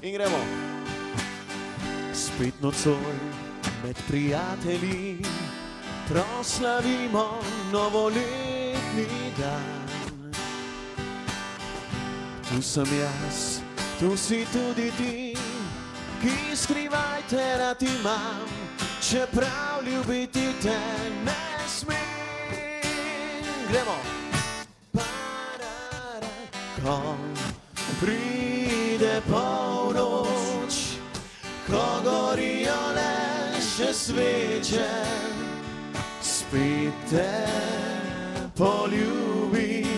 In gremo. Spet nocoj med prijatelji proslavimo novoletni dan. Tu sem jaz, tu si tudi ti, ki skrivajte rad imam, čeprav ljubiti te ne smem. Gremo. Parara, ko pride polnoč, ko gorijo le še sveče, spet te poljubim,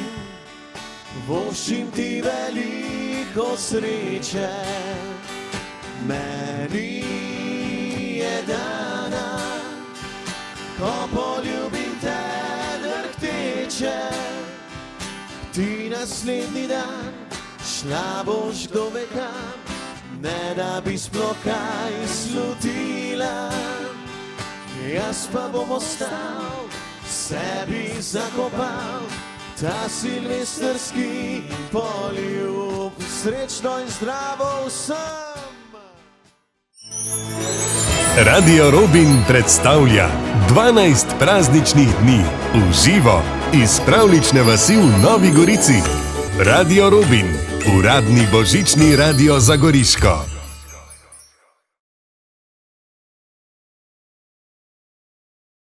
voščim ti veliko sreče. Meni je dana, ko poljubim te drhteče, ti naslednji dan šla boš kdo ve kam, ne da bi sploh kaj slutila. Jaz pa bom ostal, sebi zakopal ta silvestrski poljub. Srečno in zdravo vsem! Radio Robin predstavlja 12 prazničnih dni v živo iz pravlične vasi v Novi Gorici. Radio Robin, uradni božični radio za Goriško.